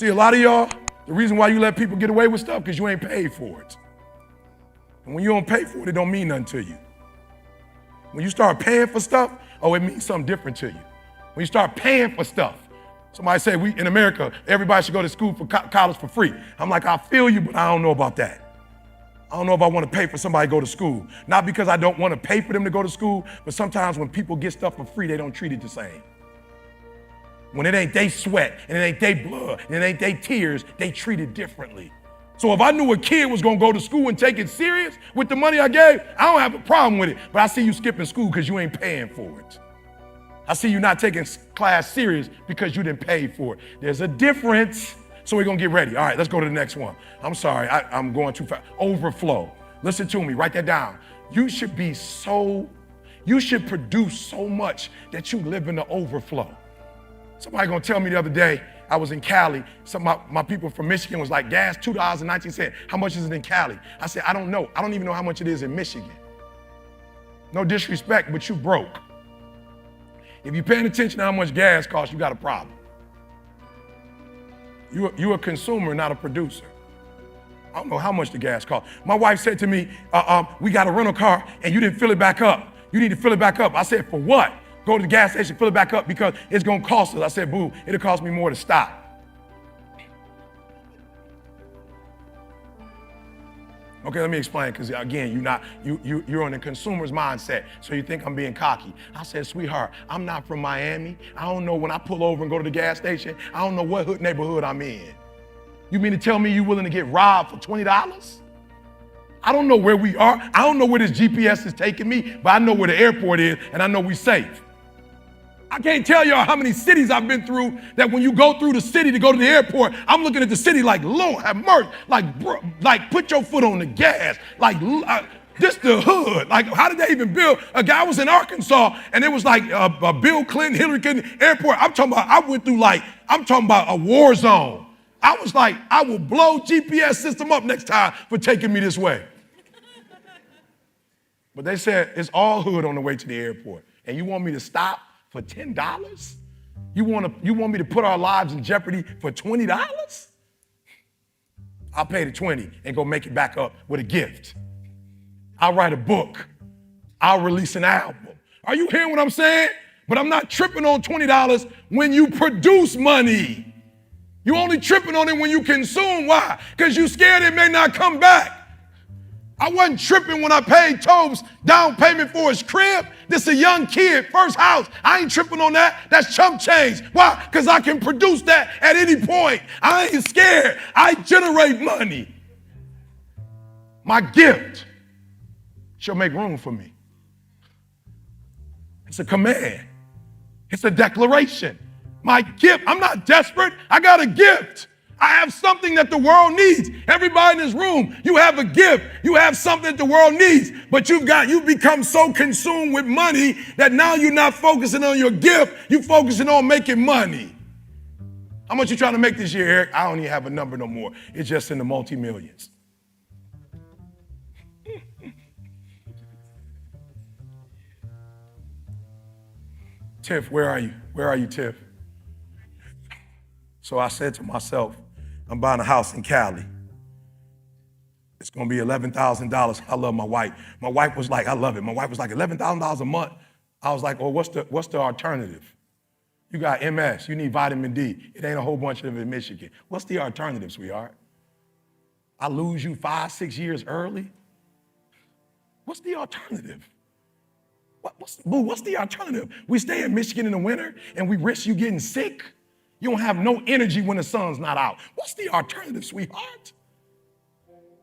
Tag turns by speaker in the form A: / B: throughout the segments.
A: See, a lot of y'all, the reason why you let people get away with stuff because you ain't paid for it. And when you don't pay for it, it don't mean nothing to you. When you start paying for stuff, oh, it means something different to you. When you start paying for stuff, somebody say, in America, everybody should go to school for college for free. I'm like, I feel you, but I don't know about that. I don't know if I want to pay for somebody to go to school. Not because I don't want to pay for them to go to school, but sometimes when people get stuff for free, they don't treat it the same. When it ain't they sweat, and it ain't they blood, and it ain't they tears, they treat it differently. So if I knew a kid was gonna go to school and take it serious with the money I gave, I don't have a problem with it. But I see you skipping school because you ain't paying for it. I see you not taking class serious because you didn't pay for it. There's a difference. So we're gonna get ready. All right, let's go to the next one. I'm sorry, I'm going too fast. Overflow. Listen to me, write that down. You should produce so much that you live in the overflow. Somebody gonna tell me the other day, I was in Cali, some of my people from Michigan was like, gas, $2.19. How much is it in Cali? I said, I don't know. I don't even know how much it is in Michigan. No disrespect, but you broke. If you're paying attention to how much gas costs, you got a problem. You're a consumer, not a producer. I don't know how much the gas costs. My wife said to me, we got a rental car and you didn't fill it back up. You need to fill it back up. I said, for what? Go to the gas station, fill it back up because it's gonna cost us. I said, boo, it'll cost me more to stop. Okay, let me explain, because again, you're in a consumer's mindset, so you think I'm being cocky. I said, sweetheart, I'm not from Miami. I don't know when I pull over and go to the gas station, I don't know what neighborhood I'm in. You mean to tell me you're willing to get robbed for $20? I don't know where we are. I don't know where this GPS is taking me, but I know where the airport is, and I know we're safe. I can't tell y'all how many cities I've been through that when you go through the city to go to the airport, I'm looking at the city like, Lord have mercy, like put your foot on the gas, like this the hood. Like, how did they even build? A guy was in Arkansas and it was like Bill Clinton, Hillary Clinton airport. I'm talking about a war zone. I was like, I will blow GPS system up next time for taking me this way. But they said it's all hood on the way to the airport. And you want me to stop for $10? You want me to put our lives in jeopardy for $20? I'll pay the $20 and go make it back up with a gift. I'll write a book. I'll release an album. Are you hearing what I'm saying? But I'm not tripping on $20 when you produce money. You only tripping on it when you consume. Why? Because you scared it may not come back. I wasn't tripping when I paid Tobes down payment for his crib. This a young kid, first house. I ain't tripping on that. That's chump change. Why? Because I can produce that at any point. I ain't scared. I generate money. My gift shall make room for me. It's a command. It's a declaration. My gift, I'm not desperate. I got a gift. I have something that the world needs. Everybody in this room, you have a gift. You have something that the world needs, but you've become so consumed with money that now you're not focusing on your gift. You're focusing on making money. How much you trying to make this year, Eric? I don't even have a number no more. It's just in the multi-millions. Tiff, where are you? Where are you, Tiff? So I said to myself, I'm buying a house in Cali. It's gonna be $11,000. I love my wife. My wife was like, I love it. My wife was like, $11,000 a month. I was like, well, what's the alternative? You got MS, you need vitamin D. It ain't a whole bunch of it in Michigan. What's the alternative, sweetheart? I lose you 5-6 years early? What's the alternative? What's the alternative? We stay in Michigan in the winter and we risk you getting sick? You don't have no energy when the sun's not out. What's the alternative, sweetheart?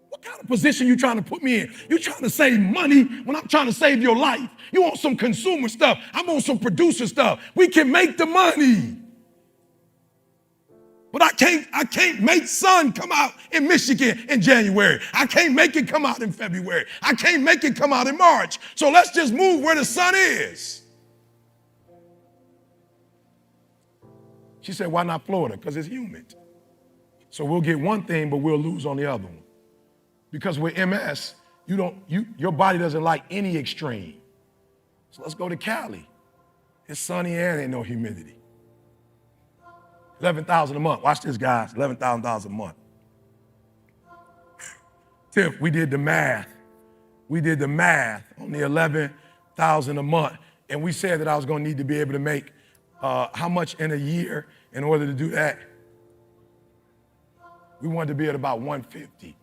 A: What kind of position you trying to put me in? You trying to save money when I'm trying to save your life. You want some consumer stuff. I'm on some producer stuff. We can make the money. But I can't make sun come out in Michigan in January. I can't make it come out in February. I can't make it come out in March. So let's just move where the sun is. She said, why not Florida? Because it's humid. So we'll get one thing, but we'll lose on the other one. Because with MS, your body doesn't like any extreme. So let's go to Cali. It's sunny and ain't no humidity. $11,000 a month. Watch this, guys. $11,000 a month. Tiff, we did the math. We did the math on the $11,000 a month, and we said that I was going to need to be able to make how much in a year in order to do that? We wanted to be at about 150.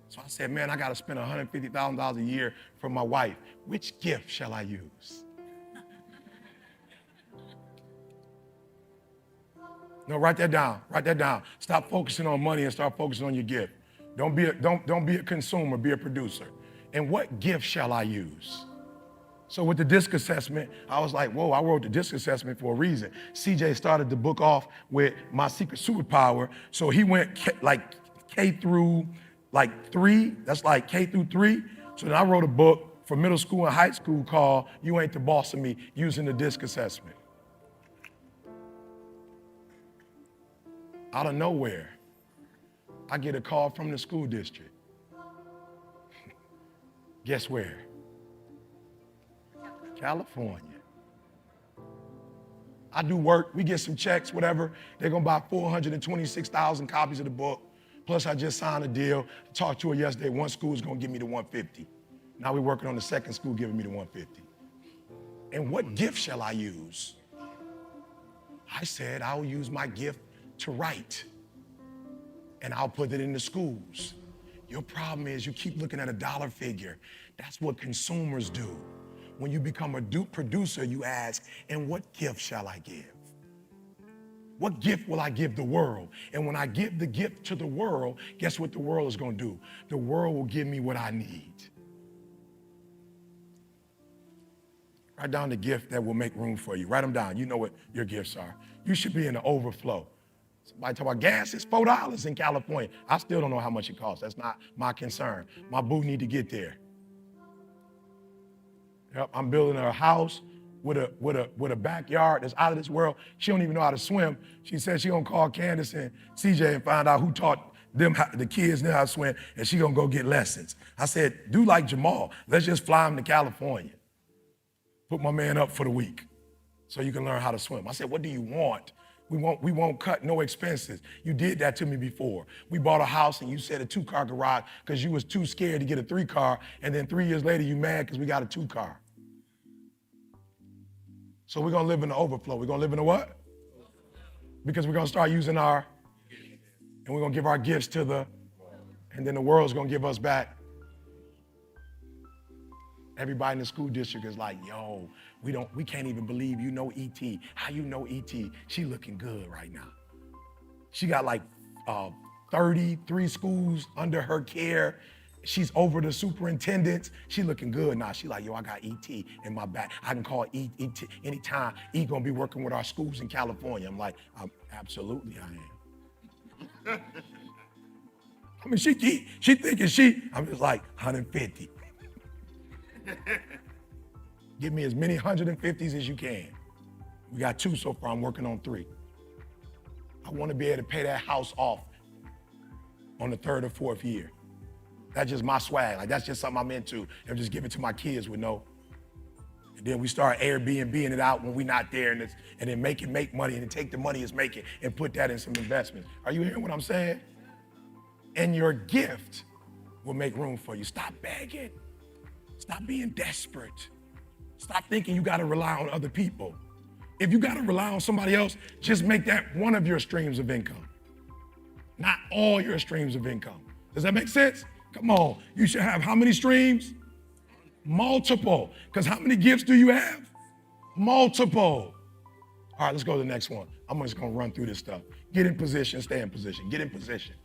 A: So I said, man, I got to spend $150,000 a year for my wife. Which gift shall I use? No, write that down. Write that down. Stop focusing on money and start focusing on your gift. Don't be a consumer, be a producer. And what gift shall I use? So with the DISC assessment, I was like, whoa, I wrote the DISC assessment for a reason. CJ started the book off with my secret superpower. So he went K through 3, that's like K through 3. So then I wrote a book for middle school and high school called You Ain't the Boss of Me, using the DISC assessment. Out of nowhere, I get a call from the school district. Guess where? California. I do work, we get some checks, whatever. They're gonna buy 426,000 copies of the book. Plus I just signed a deal. Talked to her yesterday, one school is gonna give me the 150. Now we're working on the second school giving me the 150. And what gift shall I use? I said, I'll use my gift to write, and I'll put it in the schools. Your problem is you keep looking at a dollar figure. That's what consumers do. When you become a producer, you ask, and what gift shall I give? What gift will I give the world? And when I give the gift to the world, guess what the world is going to do? The world will give me what I need. Write down the gift that will make room for you. Write them down. You know what your gifts are. You should be in the overflow. Somebody talk about gas, it's $4 in California. I still don't know how much it costs. That's not my concern. My boo need to get there. Yep, I'm building her a house with a backyard that's out of this world. She don't even know how to swim. She said she gonna call Candace and CJ and find out who taught them, the kids how to swim, and she gonna go get lessons. I said, do like Jamal. Let's just fly him to California. Put my man up for the week so you can learn how to swim. I said, what do you want? We won't cut no expenses. You did that to me before. We bought a house and you said a 2-car garage because you was too scared to get a 3-car, and then 3 years later you mad because we got a 2-car. So we're gonna live in the overflow. We're gonna live in the what? Because we're gonna start using and we're gonna give our gifts to and then the world's gonna give us back. Everybody in the school district is like, yo, we can't even believe you know E.T. How you know E.T.? She looking good right now. She got like 33 schools under her care. She's over the superintendents. She looking good now. She like, yo, I got E.T. in my back. I can call E.T. anytime. E gonna be working with our schools in California. I'm like, absolutely I am. I mean, she thinking I'm just like 150. Give me as many 150s as you can. We got 2 so far. I'm working on 3. I want to be able to pay that house off on the 3rd or 4th year. That's just my swag. Like, that's just something I'm into. And just give it to my kids with no. And then we start Airbnb-ing it out when we're not there, and then make money, and then take the money it's making and put that in some investments. Are you hearing what I'm saying? And your gift will make room for you. Stop begging. Stop being desperate. Stop thinking you got to rely on other people. If you got to rely on somebody else, just make that one of your streams of income, not all your streams of income. Does that make sense? Come on. You should have how many streams? Multiple. Because how many gifts do you have? Multiple. All right, let's go to the next one. I'm just going to run through this stuff. Get in position, stay in position. Get in position.